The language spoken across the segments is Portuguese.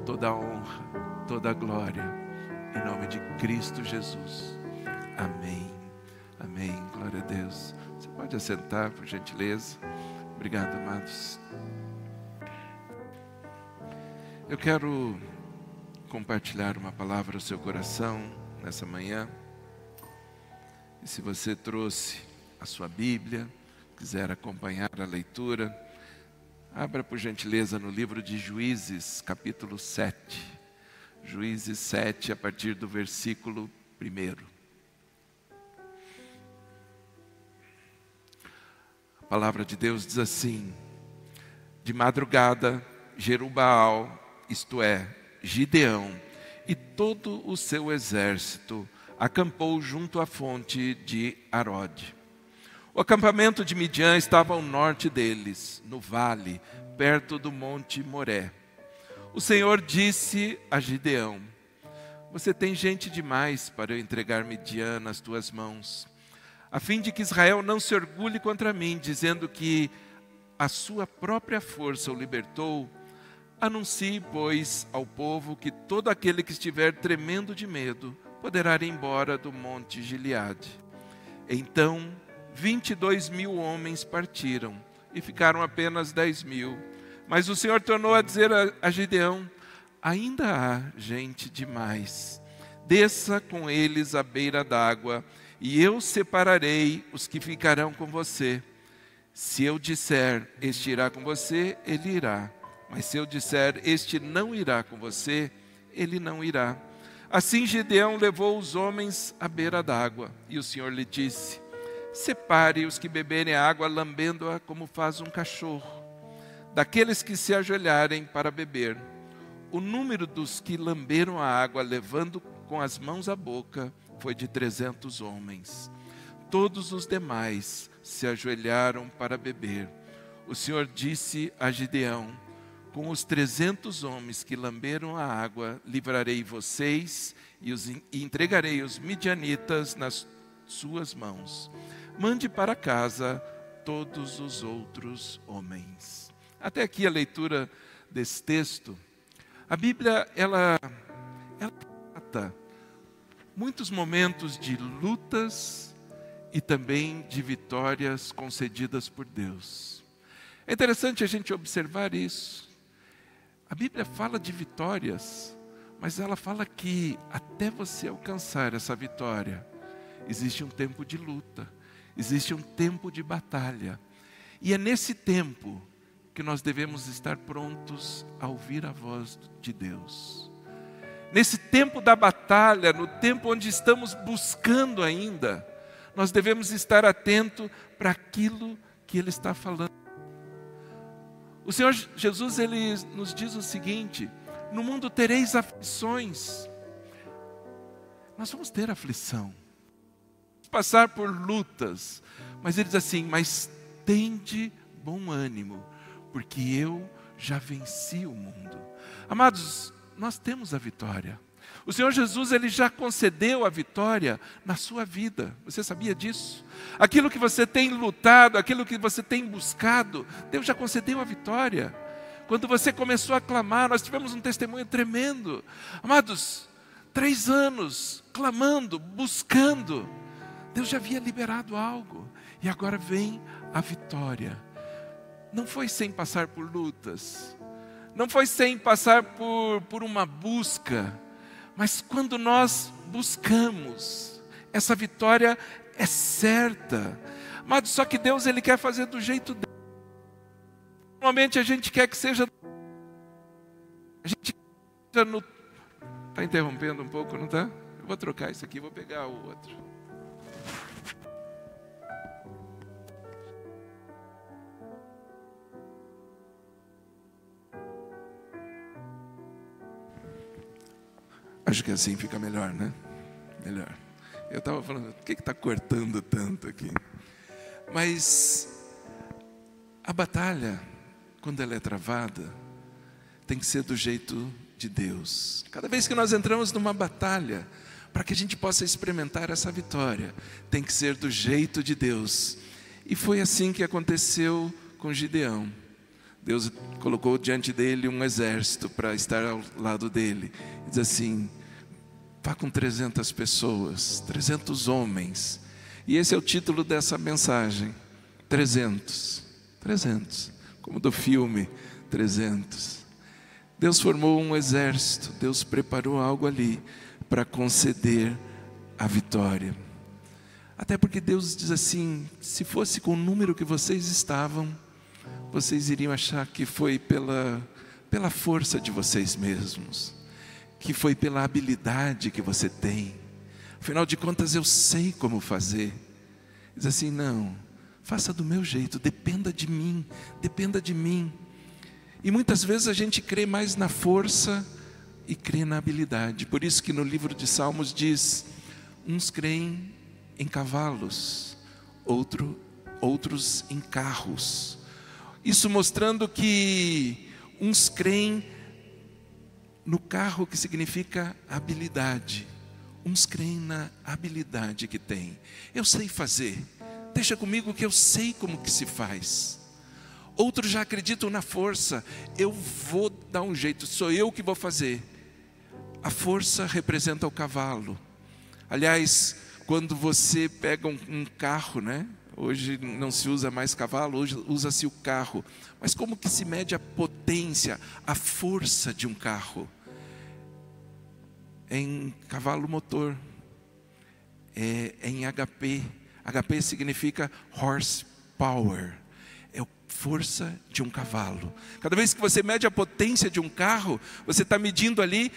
toda a honra, toda a glória, em nome de Cristo Jesus. Amém. Amém. Glória a Deus. Você pode assentar, por gentileza. Obrigado, amados. Eu quero compartilhar uma palavra ao seu coração nessa manhã. E se você trouxe a sua Bíblia, quiser acompanhar a leitura, abra por gentileza no livro de Juízes, capítulo 7. Juízes 7, a partir do versículo 1. A palavra de Deus diz assim: de madrugada, Jerubbaal, isto é, Gideão, e todo o seu exército acampou junto à fonte de Arode. O acampamento de Midian estava ao norte deles, no vale, perto do monte Moré. O Senhor disse a Gideão: você tem gente demais para eu entregar Midian nas tuas mãos, a fim de que Israel não se orgulhe contra mim, dizendo que a sua própria força o libertou. Anuncie, pois, ao povo que todo aquele que estiver tremendo de medo poderá ir embora do monte Gileade. Então 22.000 homens partiram e ficaram apenas 10.000. Mas o Senhor tornou a dizer a Gideão: ainda há gente demais. Desça com eles à beira d'água, e eu separarei os que ficarão com você. Se eu disser, este irá com você, ele irá. Mas se eu disser, este não irá com você, ele não irá. Assim Gideão levou os homens à beira d'água, e o Senhor lhe disse: separe os que beberem a água lambendo-a como faz um cachorro, daqueles que se ajoelharem para beber. O número dos que lamberam a água levando com as mãos à boca foi de 300 homens. Todos os demais se ajoelharam para beber. O Senhor disse a Gideão: com os 300 homens que lamberam a água, livrarei vocês e entregarei os midianitas nas suas mãos. Mande para casa todos os outros homens. Até aqui a leitura desse texto. A Bíblia, ela trata muitos momentos de lutas e também de vitórias concedidas por Deus. É interessante a gente observar isso. A Bíblia fala de vitórias, mas ela fala que até você alcançar essa vitória, existe um tempo de luta, existe um tempo de batalha. E é nesse tempo que nós devemos estar prontos a ouvir a voz de Deus. Nesse tempo da batalha, no tempo onde estamos buscando ainda, nós devemos estar atentos para aquilo que Ele está falando. O Senhor Jesus, Ele nos diz o seguinte: no mundo tereis aflições. Nós vamos ter aflição, passar por lutas, mas Ele diz assim: mas tende bom ânimo, porque eu já venci o mundo. Amados, nós temos a vitória. O Senhor Jesus, Ele já concedeu a vitória na sua vida. Você sabia disso? Aquilo que você tem lutado, aquilo que você tem buscado, Deus já concedeu a vitória. Quando você começou a clamar, nós tivemos um testemunho tremendo. Amados, 3 anos clamando, buscando. Deus já havia liberado algo. E agora vem a vitória. Não foi sem passar por lutas. Não foi sem passar por uma busca. Mas quando nós buscamos, essa vitória é certa. Mas só que Deus, Ele quer fazer do jeito dele. Normalmente a gente quer que seja... A gente no... Está interrompendo um pouco, não está? Eu vou trocar isso aqui, vou pegar o outro. Acho que assim fica melhor, né? Melhor. Eu estava falando, por que está cortando tanto aqui? Mas a batalha, quando ela é travada, tem que ser do jeito de Deus. Cada vez que nós entramos numa batalha, para que a gente possa experimentar essa vitória, tem que ser do jeito de Deus. E foi assim que aconteceu com Gideão. Deus colocou diante dele um exército para estar ao lado dele. Diz assim: vá com 300 pessoas, 300 homens. E esse é o título dessa mensagem: 300, como do filme 300. Deus formou um exército, Deus preparou algo ali para conceder a vitória. Até porque Deus diz assim: se fosse com o número que vocês estavam, vocês iriam achar que foi pela força de vocês mesmos, que foi pela habilidade que você tem. Afinal de contas, eu sei como fazer. Diz assim: não, faça do meu jeito, dependa de mim, dependa de mim. E muitas vezes a gente crê mais na força e crê na habilidade. Por isso que no livro de Salmos diz: uns creem em cavalos, outros em carros. Isso mostrando que uns creem no carro, que significa habilidade. Uns creem na habilidade que tem. Eu sei fazer, deixa comigo que eu sei como que se faz. Outros já acreditam na força: eu vou dar um jeito, sou eu que vou fazer. A força representa o cavalo. Aliás, quando você pega um carro, né? Hoje não se usa mais cavalo, hoje usa-se o carro. Mas como que se mede a potência, a força de um carro? Em cavalo motor, em HP. HP significa horsepower, é a força de um cavalo. Cada vez que você mede a potência de um carro, você está medindo ali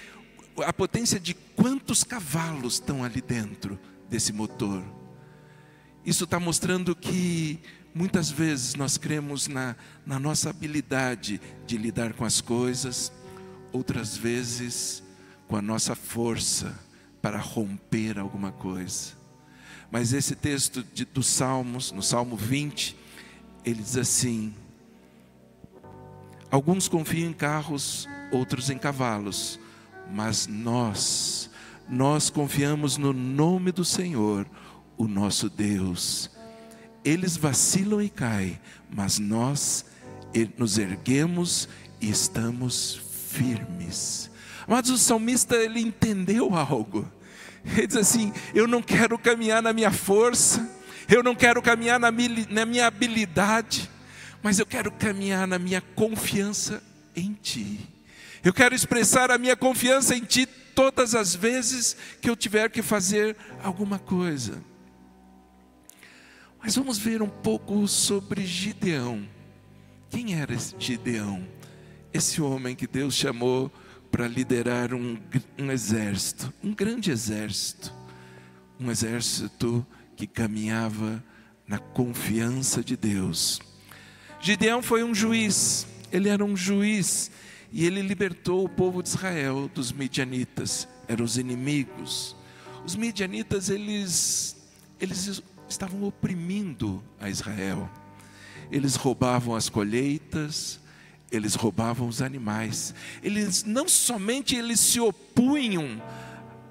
a potência de quantos cavalos estão ali dentro desse motor. Isso está mostrando que muitas vezes nós cremos na nossa habilidade de lidar com as coisas, outras vezes com a nossa força para romper alguma coisa. Mas esse texto dos Salmos, no Salmo 20, ele diz assim: alguns confiam em carros, outros em cavalos, mas nós confiamos no nome do Senhor, o nosso Deus. Eles vacilam e caem, mas nós nos erguemos e estamos firmes. Mas o salmista, ele entendeu algo. Ele diz assim: eu não quero caminhar na minha força, eu não quero caminhar na minha habilidade, mas eu quero caminhar na minha confiança em Ti. Eu quero expressar a minha confiança em Ti todas as vezes que eu tiver que fazer alguma coisa. Mas vamos ver um pouco sobre Gideão. Quem era esse Gideão? Esse homem que Deus chamou para liderar um exército, um grande exército. Um exército que caminhava na confiança de Deus. Gideão foi um juiz, ele era um juiz, e ele libertou o povo de Israel dos midianitas, eram os inimigos. Os midianitas, eles estavam oprimindo a Israel. Eles roubavam as colheitas, eles roubavam os animais. Eles não somente se opunham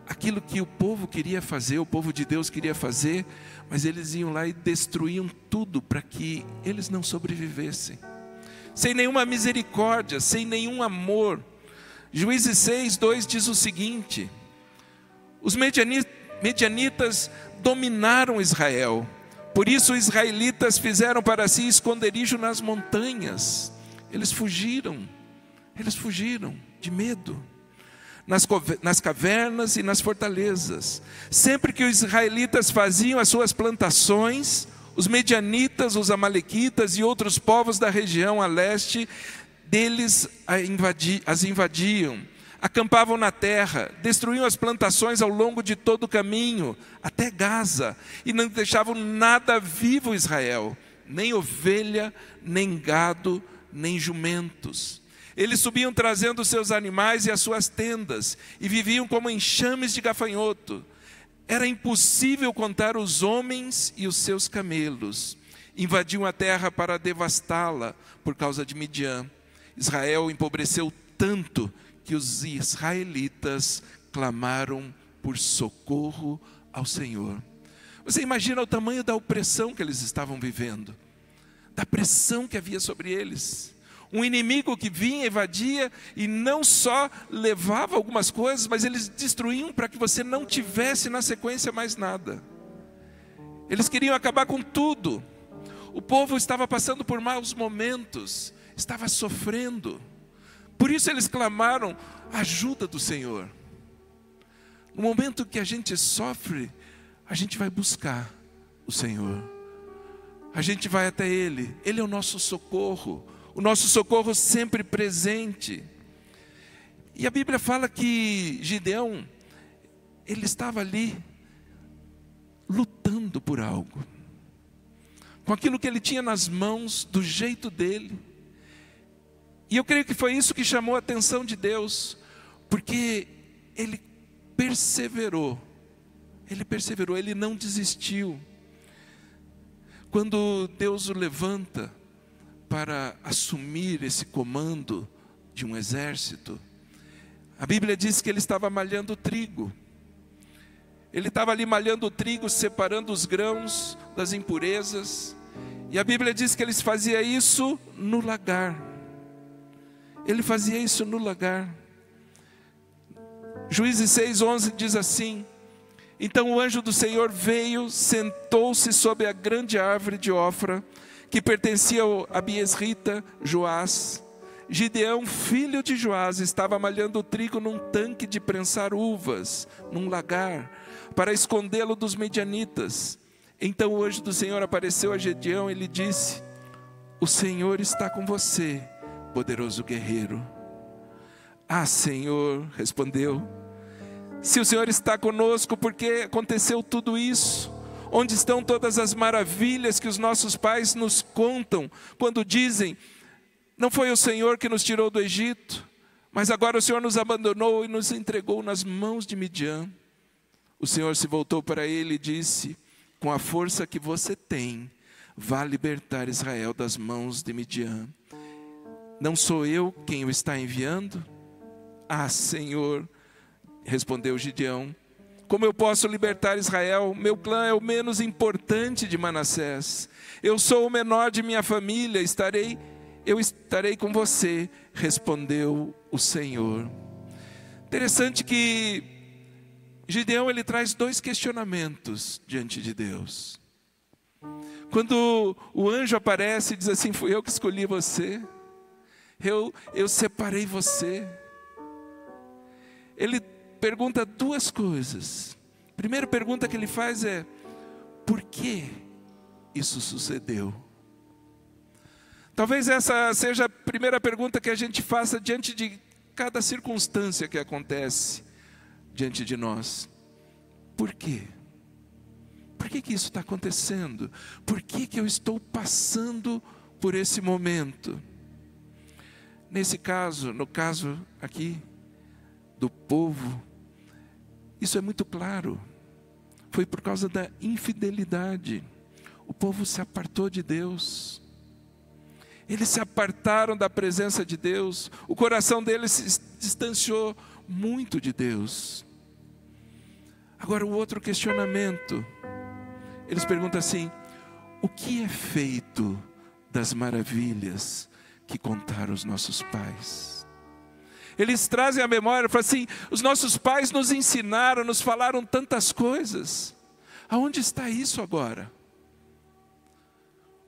àquilo que o povo queria fazer, o povo de Deus queria fazer, mas eles iam lá e destruíam tudo para que eles não sobrevivessem. Sem nenhuma misericórdia, sem nenhum amor. Juízes 6:2 diz o seguinte: os medianitas dominaram Israel, por isso os israelitas fizeram para si esconderijo nas montanhas. Eles fugiram de medo, nas cavernas e nas fortalezas. Sempre que os israelitas faziam as suas plantações, os medianitas, os amalequitas e outros povos da região a leste deles as invadiam. Acampavam na terra, destruíam as plantações ao longo de todo o caminho, até Gaza, e não deixavam nada vivo Israel, nem ovelha, nem gado, nem jumentos. Eles subiam trazendo seus animais e as suas tendas, e viviam como enxames de gafanhoto. Era impossível contar os homens e os seus camelos. Invadiam a terra para devastá-la por causa de Midian. Israel empobreceu tanto que os israelitas clamaram por socorro ao Senhor. Você imagina o tamanho da opressão que eles estavam vivendo, da pressão que havia sobre eles. Um inimigo que vinha, evadia e não só levava algumas coisas, mas eles destruíam para que você não tivesse na sequência mais nada. Eles queriam acabar com tudo. O povo estava passando por maus momentos, estava sofrendo. Por isso eles clamaram a ajuda do Senhor. No momento que a gente sofre, a gente vai buscar o Senhor. A gente vai até Ele. Ele é o nosso socorro sempre presente. E a Bíblia fala que Gideão, ele estava ali lutando por algo, com aquilo que ele tinha nas mãos, do jeito dele. E eu creio que foi isso que chamou a atenção de Deus, porque ele perseverou, ele não desistiu. Quando Deus o levanta para assumir esse comando de um exército, a Bíblia diz que ele estava malhando trigo. Ele estava ali malhando o trigo, separando os grãos das impurezas. E a Bíblia diz que ele fazia isso no lagar. Ele fazia isso no lagar. Juízes 6:11 diz assim: então o anjo do Senhor veio, sentou-se sob a grande árvore de Ofra, que pertencia a Abiesrita, Joás. Gideão, filho de Joás, estava malhando o trigo num tanque de prensar uvas, num lagar, para escondê-lo dos medianitas. Então o anjo do Senhor apareceu a Gideão e lhe disse: o Senhor está com você, poderoso guerreiro. Ah, Senhor, respondeu, se o Senhor está conosco, por que aconteceu tudo isso? Onde estão todas as maravilhas que os nossos pais nos contam, quando dizem, não foi o Senhor que nos tirou do Egito, mas agora o Senhor nos abandonou e nos entregou nas mãos de Midian. O Senhor se voltou para ele e disse, com a força que você tem, vá libertar Israel das mãos de Midian. Não sou eu quem o está enviando? Ah, Senhor, respondeu Gideão, como eu posso libertar Israel? Meu clã é o menos importante de Manassés. Eu sou o menor de minha família, eu estarei com você, respondeu o Senhor. Interessante que Gideão, ele traz dois questionamentos diante de Deus. Quando o anjo aparece e diz assim, fui eu que escolhi você, eu separei você. Ele pergunta duas coisas. A primeira pergunta que ele faz é, por que isso sucedeu? Talvez essa seja a primeira pergunta que a gente faça diante de cada circunstância que acontece diante de nós. Por quê? Por que isso está acontecendo? Por que eu estou passando por esse momento? Nesse caso, no caso aqui do povo, isso é muito claro. Foi por causa da infidelidade. O povo se apartou de Deus. Eles se apartaram da presença de Deus. O coração deles se distanciou muito de Deus. Agora o outro questionamento. Eles perguntam assim, o que é feito das maravilhas que contaram os nossos pais? Eles trazem a memória, falam assim, os nossos pais nos ensinaram, nos falaram tantas coisas. Aonde está isso agora?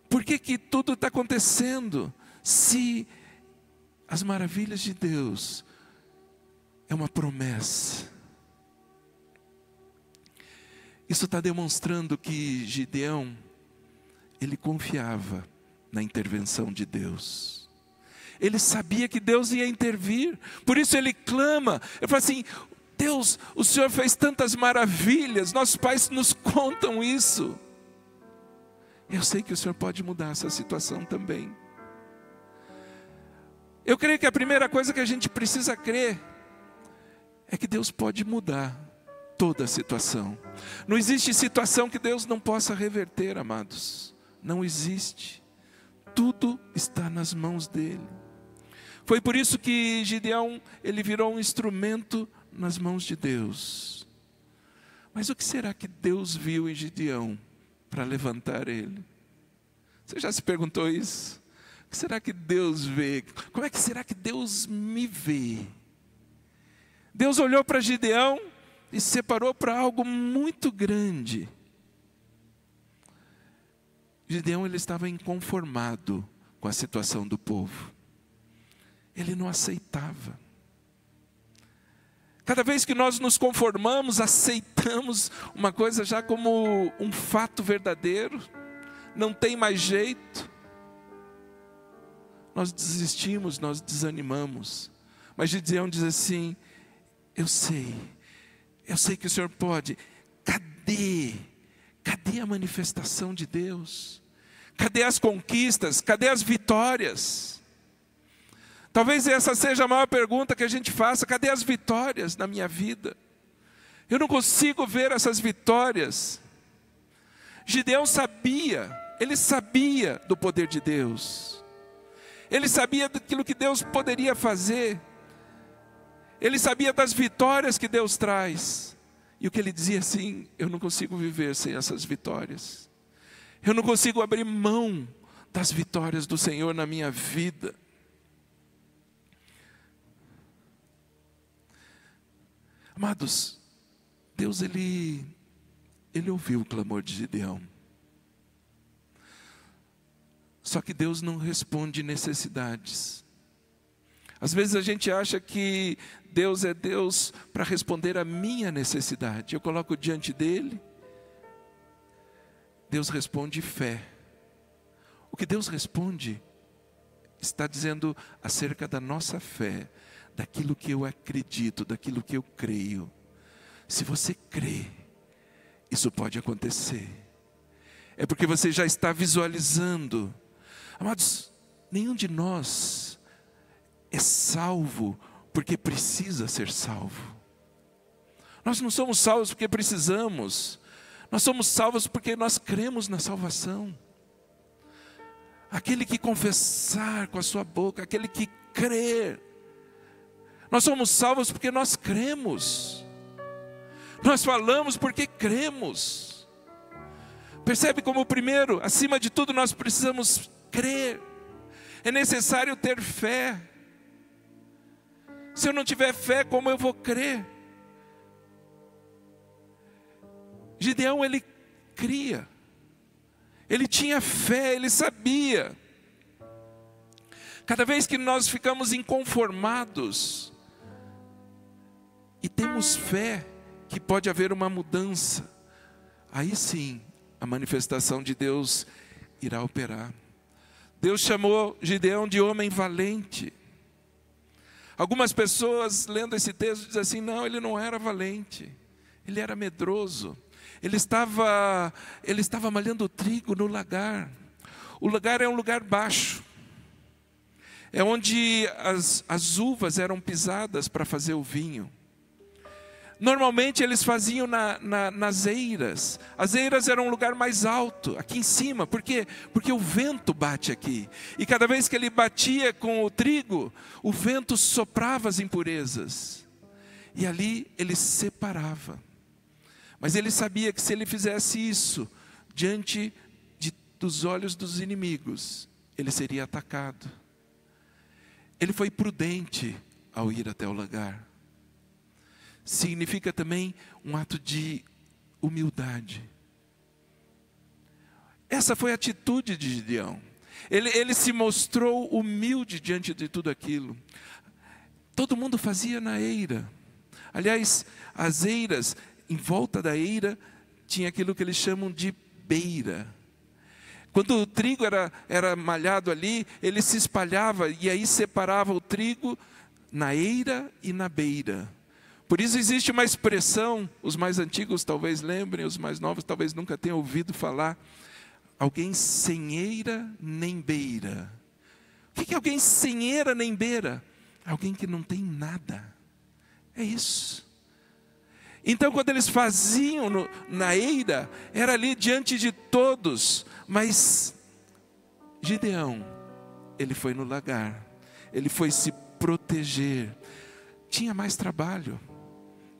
Por que tudo está acontecendo? Se as maravilhas de Deus é uma promessa. Isso está demonstrando que Gideão, ele confiava na intervenção de Deus. Ele sabia que Deus ia intervir, por isso ele clama. Ele fala assim, Deus, o Senhor fez tantas maravilhas, nossos pais nos contam isso. Eu sei que o Senhor pode mudar essa situação também. Eu creio que a primeira coisa que a gente precisa crer é que Deus pode mudar toda a situação. Não existe situação que Deus não possa reverter, amados. Não existe. Tudo está nas mãos dele. Foi por isso que Gideão, ele virou um instrumento nas mãos de Deus. Mas o que será que Deus viu em Gideão para levantar ele? Você já se perguntou isso? O que será que Deus vê? Como é que será que Deus me vê? Deus olhou para Gideão e se separou para algo muito grande. Gideão, ele estava inconformado com a situação do povo. Ele não aceitava. Cada vez que nós nos conformamos, aceitamos uma coisa já como um fato verdadeiro, não tem mais jeito, nós desistimos, nós desanimamos. Mas Gideão diz assim: eu sei que o Senhor pode. Cadê a manifestação de Deus? Cadê as conquistas? Cadê as vitórias? Talvez essa seja a maior pergunta que a gente faça: cadê as vitórias na minha vida? Eu não consigo ver essas vitórias. Gideão sabia, ele sabia do poder de Deus. Ele sabia daquilo que Deus poderia fazer. Ele sabia das vitórias que Deus traz. E o que ele dizia assim: eu não consigo viver sem essas vitórias. Eu não consigo abrir mão das vitórias do Senhor na minha vida. Amados, Deus ele ouviu o clamor de Gideão. Só que Deus não responde necessidades. Às vezes a gente acha que Deus é Deus para responder a minha necessidade. Eu coloco diante dele, Deus responde fé. O que Deus responde está dizendo acerca da nossa fé, daquilo que eu acredito, daquilo que eu creio. Se você crê, isso pode acontecer. É porque você já está visualizando. Amados, nenhum de nós é salvo porque precisa ser salvo. Nós não somos salvos porque precisamos. Nós somos salvos porque nós cremos na salvação. Aquele que confessar com a sua boca, aquele que crer. Nós somos salvos porque nós cremos. Nós falamos porque cremos. Percebe como primeiro, acima de tudo, nós precisamos crer. É necessário ter fé. Se eu não tiver fé, como eu vou crer? Gideão, ele cria. Ele tinha fé, ele sabia. Cada vez que nós ficamos inconformados e temos fé que pode haver uma mudança, aí sim a manifestação de Deus irá operar. Deus chamou Gideão de homem valente. Algumas pessoas lendo esse texto dizem assim: não, ele não era valente, ele era medroso. Ele estava malhando trigo no lagar. O lagar é um lugar baixo. É onde as uvas eram pisadas para fazer o vinho. Normalmente eles faziam nas eiras. As eiras eram um lugar mais alto, aqui em cima. Por quê? Porque o vento bate aqui. E cada vez que ele batia com o trigo, o vento soprava as impurezas. E ali ele separava. Mas ele sabia que se ele fizesse isso diante dos olhos dos inimigos, ele seria atacado. Ele foi prudente ao ir até o lagar. Significa também um ato de humildade. Essa foi a atitude de Gideão. Ele se mostrou humilde diante de tudo aquilo. Todo mundo fazia na eira. Aliás, as eiras, em volta da eira, tinha aquilo que eles chamam de beira. Quando o trigo era malhado ali, ele se espalhava e aí separava o trigo na eira e na beira. Por isso existe uma expressão, os mais antigos talvez lembrem, os mais novos talvez nunca tenham ouvido falar: alguém sem eira nem beira. O que é alguém sem eira nem beira? Alguém que não tem nada. É isso. Então quando eles faziam na eira, era ali diante de todos. Mas Gideão, ele foi no lagar, ele foi se proteger. Tinha mais trabalho.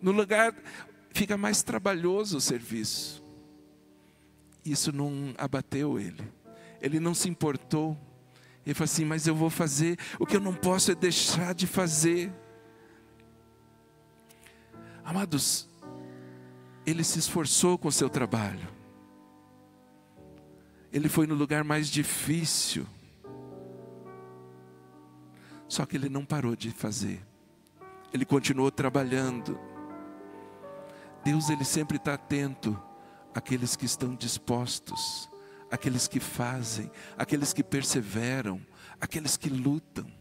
No lugar fica mais trabalhoso o serviço. Isso não abateu ele. Ele não se importou. Ele falou assim: mas eu vou fazer, o que eu não posso é deixar de fazer. Amados, ele se esforçou com o seu trabalho. Ele foi no lugar mais difícil. Só que ele não parou de fazer. Ele continuou trabalhando. Deus, ele sempre está atento àqueles que estão dispostos, àqueles que fazem, àqueles que perseveram, àqueles que lutam.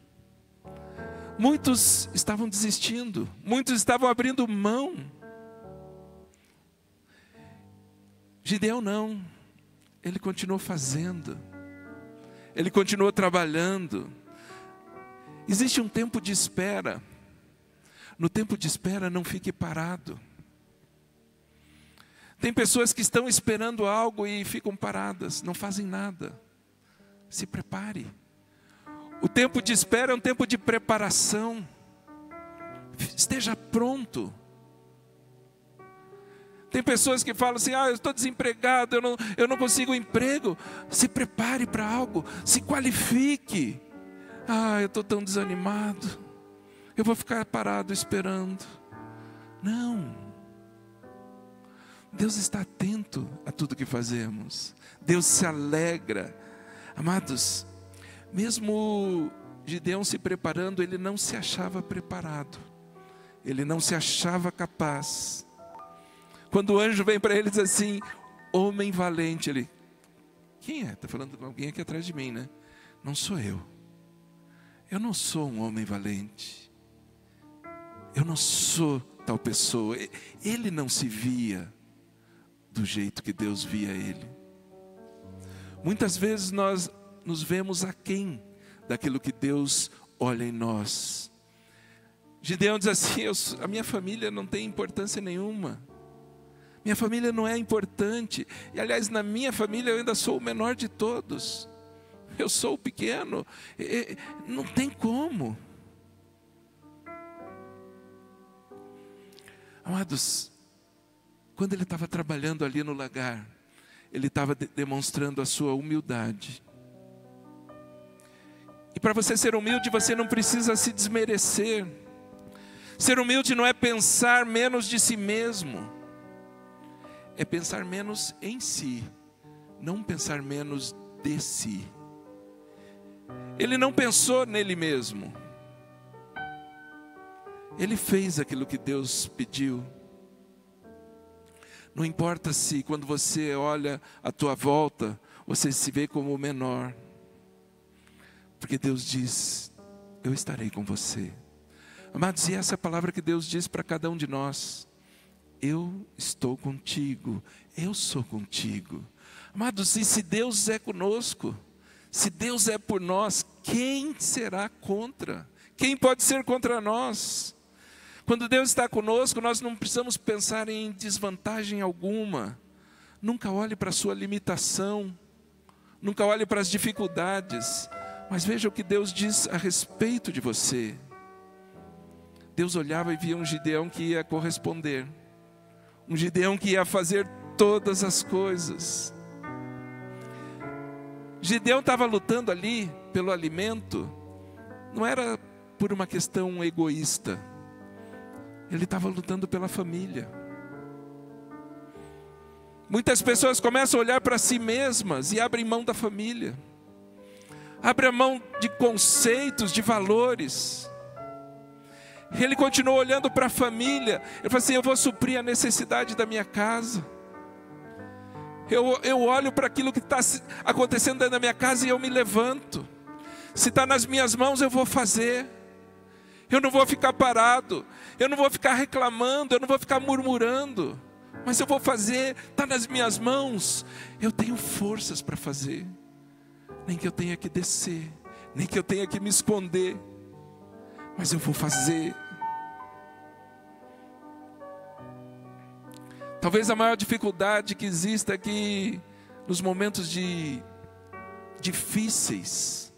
Muitos estavam desistindo, muitos estavam abrindo mão. Gideão não, ele continuou fazendo, ele continuou trabalhando. Existe um tempo de espera. No tempo de espera, não fique parado. Tem pessoas que estão esperando algo e ficam paradas, não fazem nada. Se prepare. O tempo de espera é um tempo de preparação. Esteja pronto. Tem pessoas que falam assim: eu estou desempregado, eu não consigo emprego. Se prepare para algo, se qualifique. Eu estou tão desanimado, eu vou ficar parado esperando. Não. Deus está atento a tudo que fazemos. Deus se alegra. Amados, mesmo Gideão se preparando, ele não se achava preparado. Ele não se achava capaz. Quando o anjo vem para ele e diz assim: homem valente, ele: quem é? Está falando com alguém aqui atrás de mim, né? Não sou eu. Eu não sou um homem valente. Eu não sou tal pessoa. Ele não se via do jeito que Deus via ele. Muitas vezes nós nos vemos aquém daquilo que Deus olha em nós. Gideão diz assim: a minha família não tem importância nenhuma. Minha família não é importante. E aliás, na minha família eu ainda sou o menor de todos. Eu sou o pequeno. Não tem como. Amados, quando ele estava trabalhando ali no lagar, ele estava demonstrando a sua humildade. E para você ser humilde, você não precisa se desmerecer. Ser humilde não é pensar menos de si mesmo. É pensar menos em si, não pensar menos de si. Ele não pensou nele mesmo. Ele fez aquilo que Deus pediu. Não importa se quando você olha à tua volta, você se vê como o menor. Porque Deus diz: eu estarei com você. Amados, e essa é a palavra que Deus diz para cada um de nós. Eu estou contigo, eu sou contigo. Amados, e se Deus é conosco, se Deus é por nós, quem será contra? Quem pode ser contra nós? Quando Deus está conosco, nós não precisamos pensar em desvantagem alguma. Nunca olhe para a sua limitação, nunca olhe para as dificuldades, mas veja o que Deus diz a respeito de você. Deus olhava e via um Gideão que ia corresponder, um Gideão que ia fazer todas as coisas. Gideão estava lutando ali pelo alimento, não era por uma questão egoísta, ele estava lutando pela família. Muitas pessoas começam a olhar para si mesmas e abrem mão da família, abrem mão de conceitos, de valores. Ele continuou olhando para a família, ele falou assim: eu vou suprir a necessidade da minha casa. Eu olho para aquilo que está acontecendo dentro da minha casa e eu me levanto. Se está nas minhas mãos, eu vou fazer. Eu não vou ficar parado, eu não vou ficar reclamando, eu não vou ficar murmurando, mas eu vou fazer, está nas minhas mãos. Eu tenho forças para fazer, nem que eu tenha que descer, nem que eu tenha que me esconder, mas eu vou fazer. Talvez a maior dificuldade que exista é que nos momentos difíceis,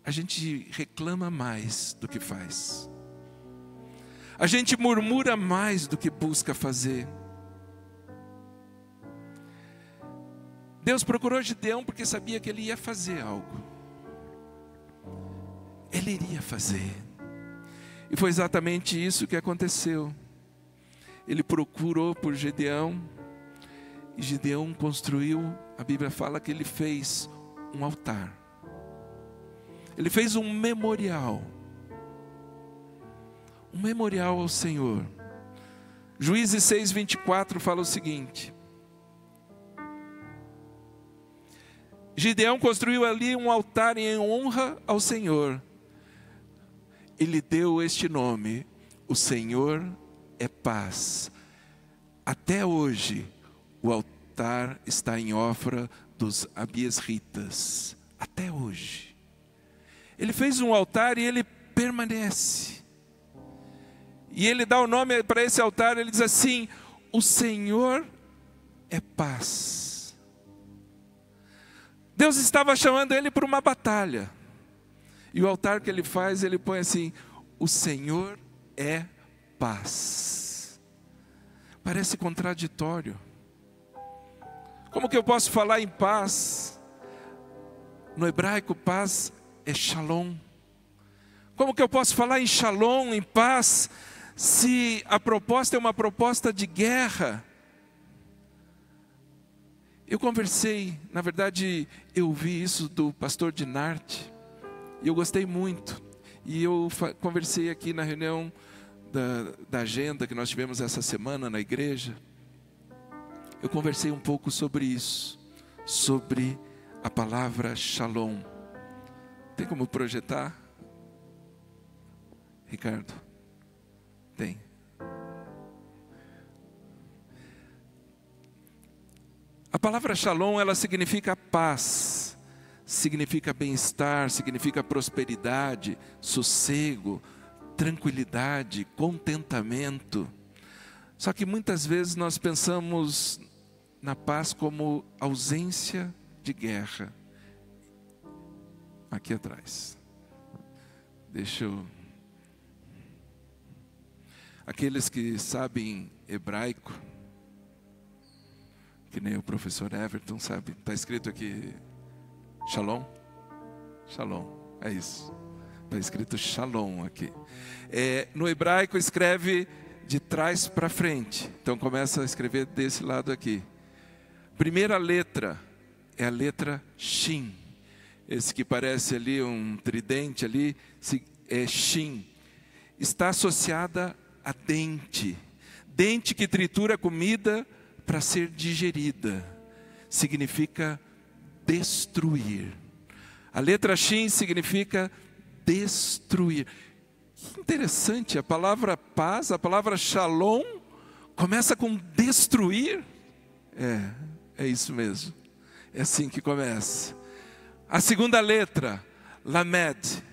a gente reclama mais do que faz. A gente murmura mais do que busca fazer. Deus procurou Gideão porque sabia que ele ia fazer algo. ele iria fazer. E foi exatamente isso que aconteceu. Ele procurou por Gideão, e Gideão construiu, a Bíblia fala que ele fez um altar. Ele fez um memorial ao Senhor. Juízes 6:24 fala o seguinte: Gideão construiu ali um altar em honra ao Senhor. Ele deu este nome: o Senhor é paz. Até hoje, o altar está em Ofra dos Abiesritas. Até hoje. Ele fez um altar e ele permanece. E ele dá o nome para esse altar, ele diz assim: o Senhor é paz. Deus estava chamando ele para uma batalha. E o altar que ele faz, ele põe assim: o Senhor é paz. Parece contraditório. Como que eu posso falar em paz? No hebraico, paz é shalom. Como que eu posso falar em shalom, em paz, se a proposta é uma proposta de guerra? Eu conversei, na verdade, eu ouvi isso do pastor Dinarte, e eu gostei muito. E eu conversei aqui na reunião da agenda que nós tivemos essa semana na igreja. Eu conversei um pouco sobre isso, sobre a palavra shalom. Tem como projetar, Ricardo? Tem. A palavra shalom, ela significa paz, significa bem-estar, significa prosperidade, sossego, tranquilidade, contentamento. Só que muitas vezes nós pensamos na paz como ausência de guerra. Aqui atrás. Deixa eu... Aqueles que sabem hebraico, que nem o professor Everton sabe, está escrito aqui Shalom. Shalom, é isso. Está escrito Shalom aqui. No hebraico escreve de trás para frente. Então começa a escrever desse lado aqui. Primeira letra é a letra Shin. Esse que parece ali um tridente ali, é Shin. Está associada a dente. Dente que tritura comida para ser digerida. Significa destruir. A letra Shin significa destruir. Que interessante, a palavra paz, a palavra shalom, começa com destruir. É isso mesmo. É assim que começa. A segunda letra, Lamed.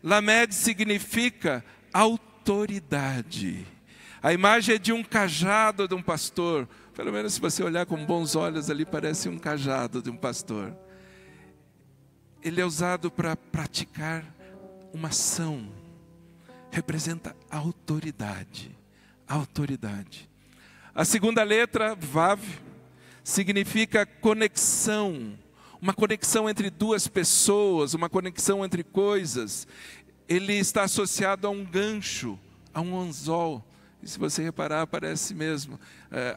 Lamed significa autoridade. A imagem é de um cajado de um pastor. Pelo menos se você olhar com bons olhos ali, parece um cajado de um pastor. Ele é usado para praticar uma ação. Representa autoridade. Autoridade. A segunda letra, Vav, significa conexão. Uma conexão entre duas pessoas, uma conexão entre coisas. Ele está associado a um gancho, a um anzol. E se você reparar, aparece mesmo.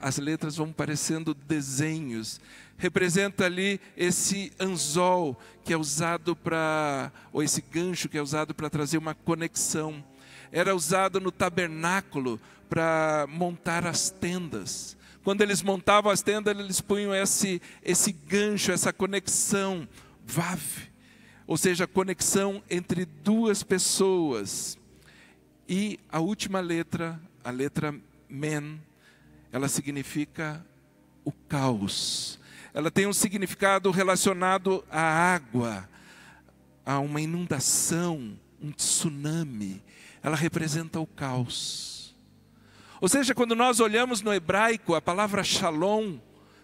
As letras vão parecendo desenhos. Representa ali esse anzol que é usado para, ou esse gancho que é usado para trazer uma conexão. Era usado no tabernáculo para montar as tendas. Quando eles montavam as tendas, eles punham esse gancho, essa conexão, Vav. Ou seja, conexão entre duas pessoas. E a última letra, a letra Men, ela significa o caos. Ela tem um significado relacionado à água, a uma inundação, um tsunami. Ela representa o caos. Ou seja, quando nós olhamos no hebraico a palavra shalom,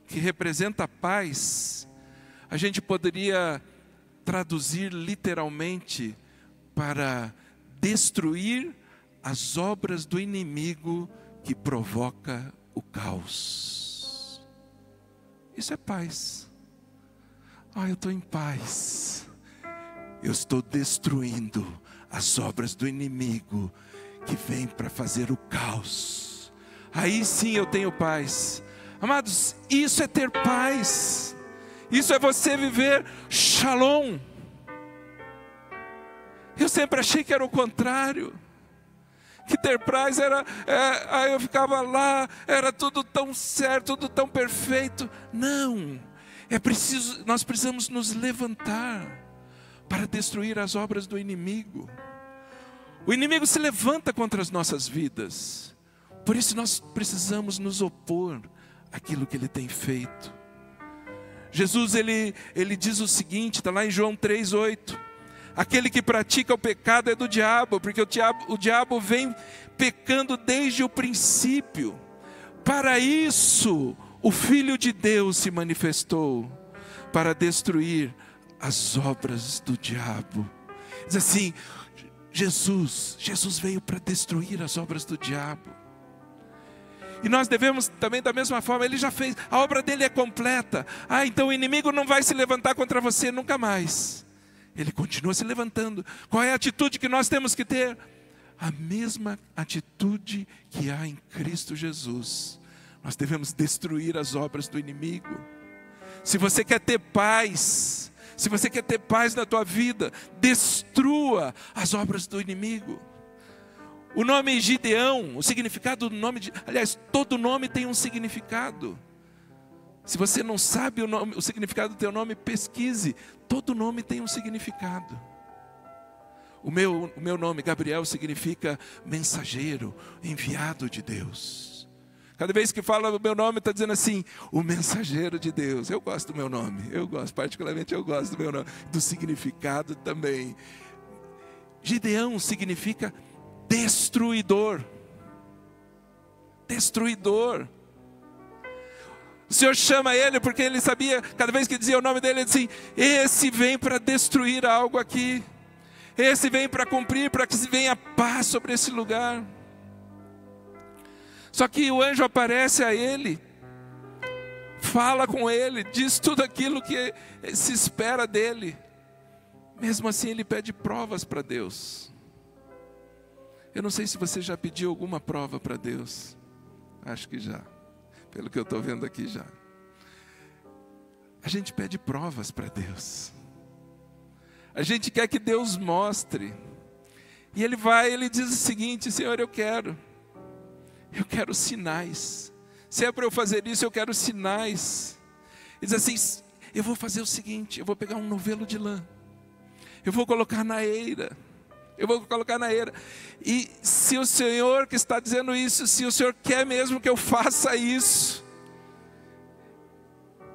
que representa a paz, a gente poderia traduzir literalmente para destruir as obras do inimigo que provoca o caos. Isso é paz. Eu estou em paz. Eu estou destruindo as obras do inimigo que vem para fazer o caos. Aí sim eu tenho paz. Amados, isso é ter paz. Isso é você viver shalom. Eu sempre achei que era o contrário. Que ter paz era, aí eu ficava lá, era tudo tão certo, tudo tão perfeito. Não, nós precisamos nos levantar para destruir as obras do inimigo. O inimigo se levanta contra as nossas vidas, por isso nós precisamos nos opor àquilo que ele tem feito. Jesus ele diz o seguinte, está lá em João 3,8: aquele que pratica o pecado é do diabo, porque o diabo vem pecando desde o princípio. Para isso o Filho de Deus se manifestou, para destruir as obras do diabo. Diz assim, Jesus veio para destruir as obras do diabo. E nós devemos também da mesma forma, ele já fez, a obra dele é completa. Então o inimigo não vai se levantar contra você nunca mais. Ele continua se levantando. Qual é a atitude que nós temos que ter? A mesma atitude que há em Cristo Jesus. Nós devemos destruir as obras do inimigo. Se você quer ter paz, se você quer ter paz na tua vida, destrua as obras do inimigo. O nome Gideão, o significado do nome, aliás, todo nome tem um significado. Se você não sabe o significado do teu nome, pesquise. Todo nome tem um significado. O meu nome, Gabriel, significa mensageiro, enviado de Deus. Cada vez que fala o meu nome, está dizendo assim, o mensageiro de Deus. Eu gosto do meu nome, particularmente eu gosto do meu nome, do significado também. Gideão significa destruidor. Destruidor. O Senhor chama ele porque ele sabia, cada vez que dizia o nome dele, ele dizia assim, esse vem para destruir algo aqui. Esse vem para cumprir, para que se venha paz sobre esse lugar. Só que o anjo aparece a ele, fala com ele, diz tudo aquilo que se espera dele. Mesmo assim ele pede provas para Deus. Eu não sei se você já pediu alguma prova para Deus. Acho que já. Pelo que eu estou vendo aqui já. A gente pede provas para Deus. A gente quer que Deus mostre. E ele diz o seguinte, Senhor, eu quero sinais. Se é para eu fazer isso, eu quero sinais. Ele diz assim, eu vou fazer o seguinte, eu vou pegar um novelo de lã. Eu vou colocar na eira. E se o Senhor que está dizendo isso, se o Senhor quer mesmo que eu faça isso,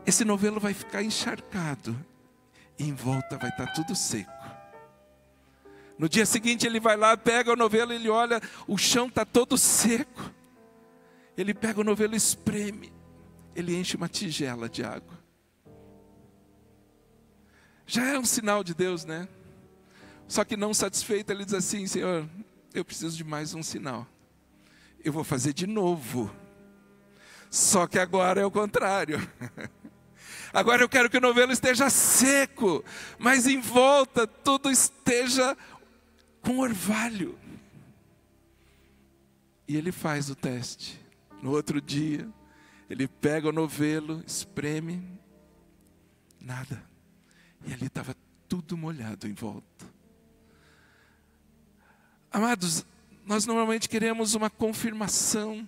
esse novelo vai ficar encharcado. E em volta vai estar tudo seco. No dia seguinte ele vai lá, pega o novelo, ele olha, o chão está todo seco. Ele pega o novelo, espreme, ele enche uma tigela de água. Já é um sinal de Deus, né? Só que não satisfeito, ele diz assim, Senhor, eu preciso de mais um sinal. Eu vou fazer de novo. Só que agora é o contrário. Agora eu quero que o novelo esteja seco, mas em volta tudo esteja com orvalho. E ele faz o teste. No outro dia, ele pega o novelo, espreme, nada. E ali estava tudo molhado em volta. Amados, nós normalmente queremos uma confirmação.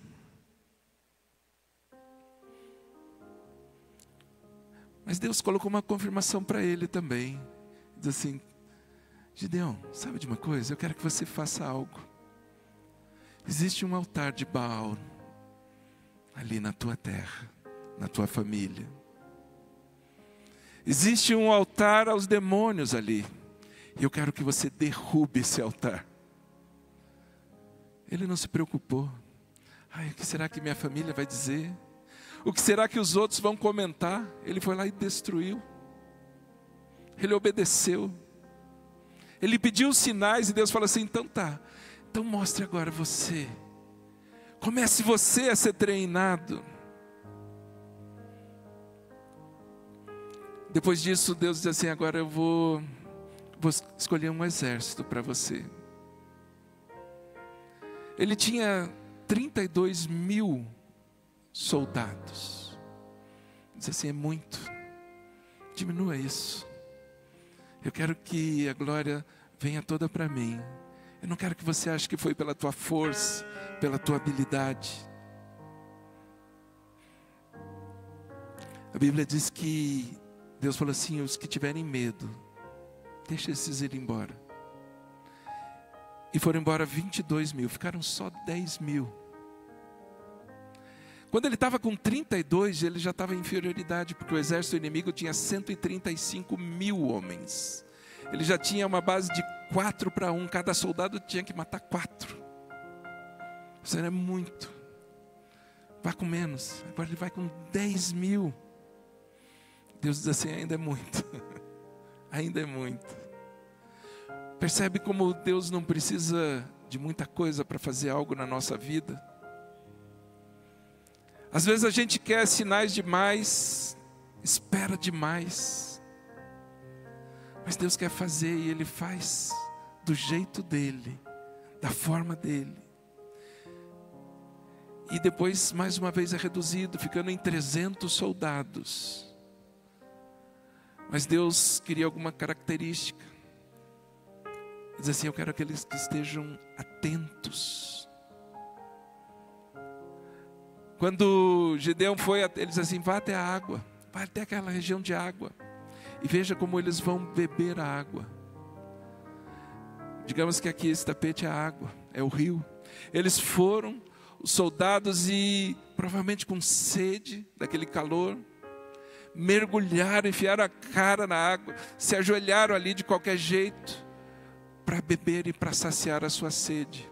Mas Deus colocou uma confirmação para ele também. Diz assim, Gideão, sabe de uma coisa? Eu quero que você faça algo. Existe um altar de Baal ali na tua terra, na tua família. Existe um altar aos demônios ali. E eu quero que você derrube esse altar. Ele não se preocupou. O que será que minha família vai dizer? O que será que os outros vão comentar? Ele foi lá e destruiu. Ele obedeceu. Ele pediu sinais e Deus falou assim, então tá. Então mostre agora você. Comece você a ser treinado. Depois disso Deus diz assim, agora eu vou vou escolher um exército para você. Ele tinha 32 mil soldados. Diz assim, é muito. Diminua isso. Eu quero que a glória venha toda para mim. Eu não quero que você ache que foi pela tua força, pela tua habilidade. A Bíblia diz que Deus falou assim, os que tiverem medo, deixa esses ir embora. E foram embora 22 mil, ficaram só 10 mil. Quando ele estava com 32, ele já estava em inferioridade, porque o exército inimigo tinha 135 mil homens. Ele já tinha uma base de 4 para 1, cada soldado tinha que matar 4. Isso era muito. Vá com menos, agora ele vai com 10 mil. Deus diz assim, ainda é muito. Ainda é muito. Percebe como Deus não precisa de muita coisa para fazer algo na nossa vida? Às vezes a gente quer sinais demais, espera demais. Mas Deus quer fazer e Ele faz do jeito dEle, da forma dEle. E depois, mais uma vez, é reduzido, ficando em 300 soldados. Mas Deus queria alguma característica. Diz assim, eu quero aqueles que estejam atentos. Quando Gideão foi, ele diz assim, vá até a água, vá até aquela região de água, e veja como eles vão beber a água. Digamos que aqui esse tapete é a água, é o rio. Eles foram, os soldados, e provavelmente com sede daquele calor, mergulharam, enfiaram a cara na água, se ajoelharam ali de qualquer jeito, para beber e para saciar a sua sede.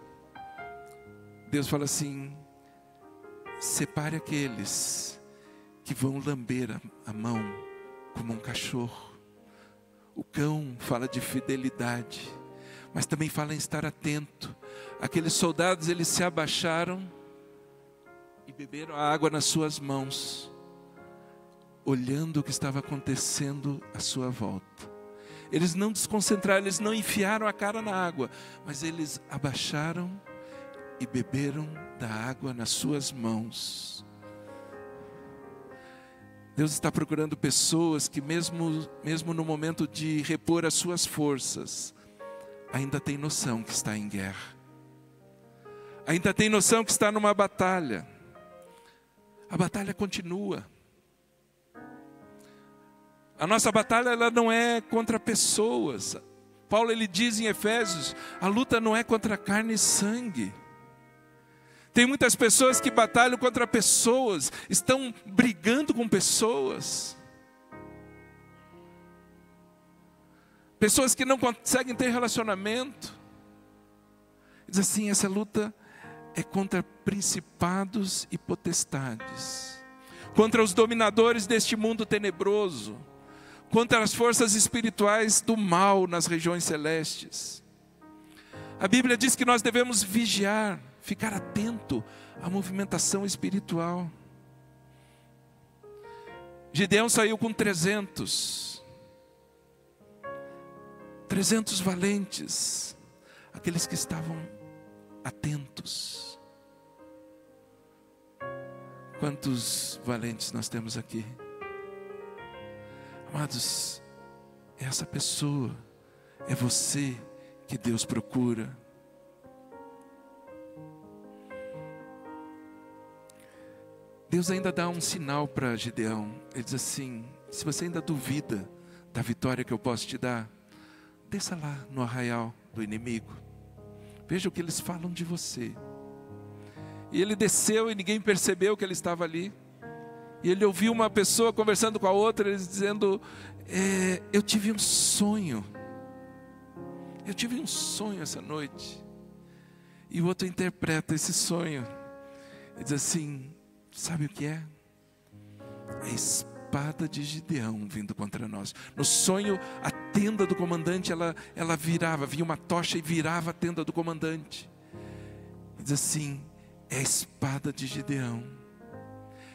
Deus fala assim, separe aqueles que vão lamber a mão como um cachorro. O cão fala de fidelidade, mas também fala em estar atento. Aqueles soldados, eles se abaixaram e beberam a água nas suas mãos, olhando o que estava acontecendo à sua volta. Eles não desconcentraram, eles não enfiaram a cara na água, mas eles abaixaram e beberam da água nas suas mãos. Deus está procurando pessoas que mesmo no momento de repor as suas forças, ainda tem noção que está em guerra. Ainda tem noção que está numa batalha. A batalha continua. A nossa batalha, ela não é contra pessoas. Paulo, ele diz em Efésios, a luta não é contra carne e sangue. Tem muitas pessoas que batalham contra pessoas, estão brigando com pessoas. Pessoas que não conseguem ter relacionamento. Diz assim, essa luta é contra principados e potestades, contra os dominadores deste mundo tenebroso, contra as forças espirituais do mal nas regiões celestes. A Bíblia diz que nós devemos vigiar, ficar atento à movimentação espiritual. Gideão saiu com 300 valentes, aqueles que estavam atentos. Quantos valentes nós temos aqui? Amados, é essa pessoa, é você que Deus procura. Deus ainda dá um sinal para Gideão. Ele diz assim, se você ainda duvida da vitória que eu posso te dar, desça lá no arraial do inimigo. Veja o que eles falam de você. E ele desceu e ninguém percebeu que ele estava ali. E ele ouviu uma pessoa conversando com a outra, eles dizendo, eu tive um sonho. Eu tive um sonho essa noite. E o outro interpreta esse sonho. E diz assim, sabe o que é? A espada de Gideão vindo contra nós. No sonho, a tenda do comandante, ela virava, vinha uma tocha e virava a tenda do comandante. E diz assim, é a espada de Gideão.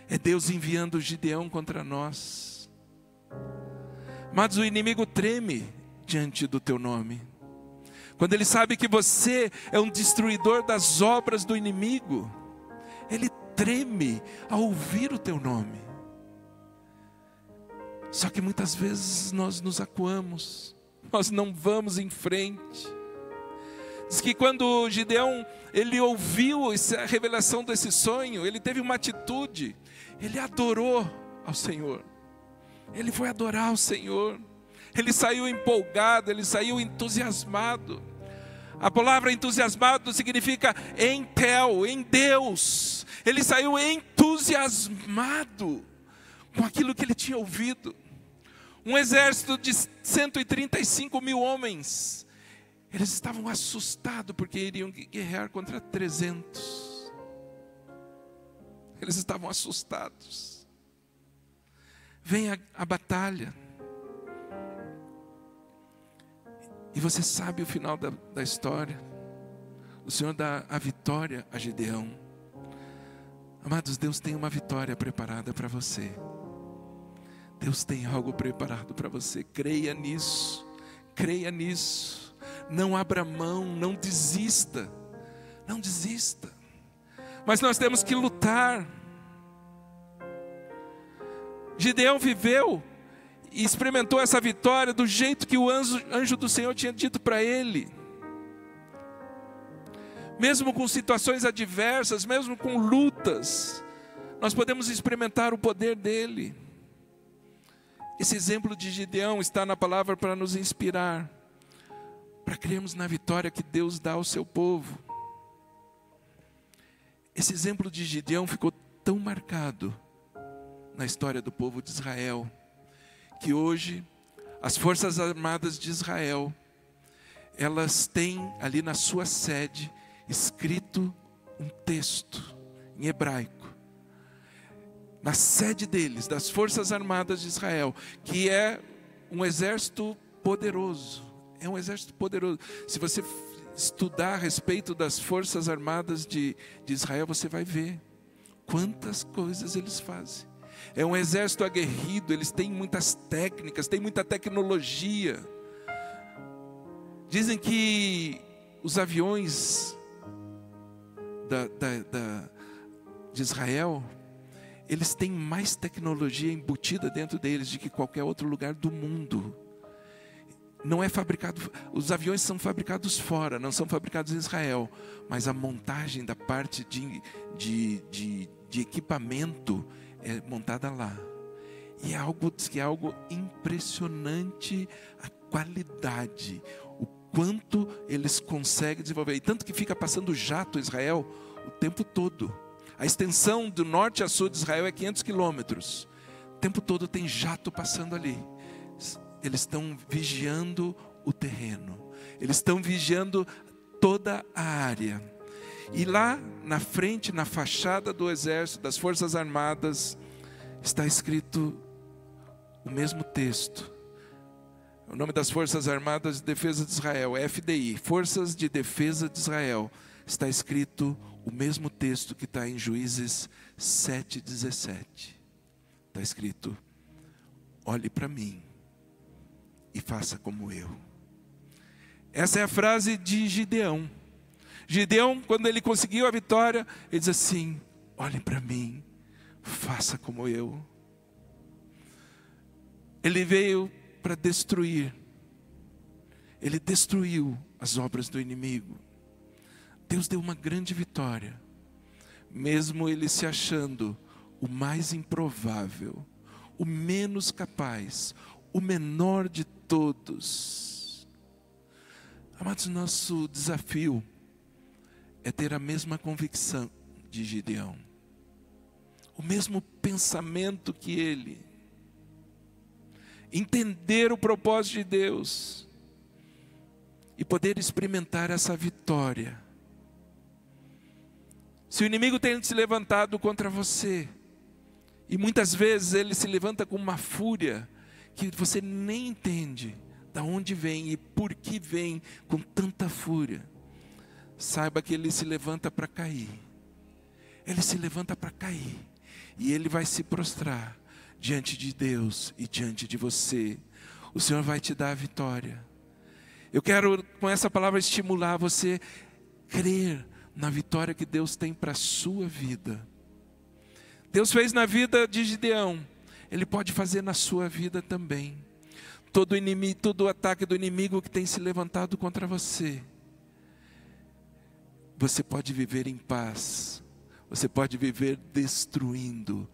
É Deus enviando Gideão contra nós. Mas o inimigo treme diante do teu nome. Quando ele sabe que você é um destruidor das obras do inimigo, ele treme ao ouvir o teu nome. Só que muitas vezes nós nos acuamos, nós não vamos em frente. Diz que quando Gideão, ele ouviu a revelação desse sonho, ele teve uma atitude, ele adorou ao Senhor. Ele foi adorar ao Senhor. Ele saiu empolgado, ele saiu entusiasmado. A palavra entusiasmado significa em Deus. Ele saiu entusiasmado com aquilo que ele tinha ouvido. Um exército de 135 mil homens. Eles estavam assustados porque iriam guerrear contra 300. Eles estavam assustados. Vem a batalha. E você sabe o final da história. O Senhor dá a vitória a Gideão. Amados, Deus tem uma vitória preparada para você. Deus tem algo preparado para você. Creia nisso. Creia nisso. Não abra mão, não desista. Não desista. Mas nós temos que lutar. Gideão viveu e experimentou essa vitória do jeito que o anjo do Senhor tinha dito para ele. Mesmo com situações adversas, mesmo com lutas, nós podemos experimentar o poder dele. Esse exemplo de Gideão está na palavra para nos inspirar, para crermos na vitória que Deus dá ao seu povo. Esse exemplo de Gideão ficou tão marcado na história do povo de Israel, que hoje as Forças Armadas de Israel, elas têm ali na sua sede escrito um texto em hebraico, na sede deles, das Forças Armadas de Israel, que é um exército poderoso. É um exército poderoso. Se você estudar a respeito das Forças Armadas de Israel, você vai ver quantas coisas eles fazem. É um exército aguerrido, eles têm muitas técnicas, têm muita tecnologia. Dizem que os aviões de Israel, eles têm mais tecnologia embutida dentro deles do que qualquer outro lugar do mundo. Não é fabricado, os aviões são fabricados fora, não são fabricados em Israel, mas a montagem da parte de equipamento é montada lá. E diz que é algo impressionante a qualidade, o quanto eles conseguem desenvolver. E tanto que fica passando jato Israel o tempo todo. A extensão do norte a sul de Israel é 500 quilômetros. O tempo todo tem jato passando ali. Eles estão vigiando o terreno. Eles estão vigiando toda a área. E lá na frente, na fachada do exército, das Forças Armadas, está escrito o mesmo texto. O nome das Forças Armadas de Defesa de Israel é FDI, Forças de Defesa de Israel. Está escrito o mesmo texto que está em Juízes 7:17. Está escrito: olhe para mim e faça como eu. Essa é a frase de Gideão. Gideão, quando ele conseguiu a vitória, ele diz assim: olhe para mim, faça como eu. Ele veio para destruir. Ele destruiu as obras do inimigo. Deus deu uma grande vitória, mesmo ele se achando o mais improvável, o menos capaz, o menor de todos. Amados, nosso desafio é ter a mesma convicção de Gideão, o mesmo pensamento que ele, entender o propósito de Deus e poder experimentar essa vitória. Se o inimigo tem se levantado contra você, e muitas vezes ele se levanta com uma fúria que você nem entende de onde vem e por que vem com tanta fúria, saiba que ele se levanta para cair. Ele se levanta para cair. E ele vai se prostrar diante de Deus e diante de você. O Senhor vai te dar a vitória. Eu quero com essa palavra estimular você a crer na vitória que Deus tem para a sua vida. Deus fez na vida de Gideão, Ele pode fazer na sua vida também. Todo ataque do inimigo que tem se levantado contra você, você pode viver em paz, você pode viver destruindo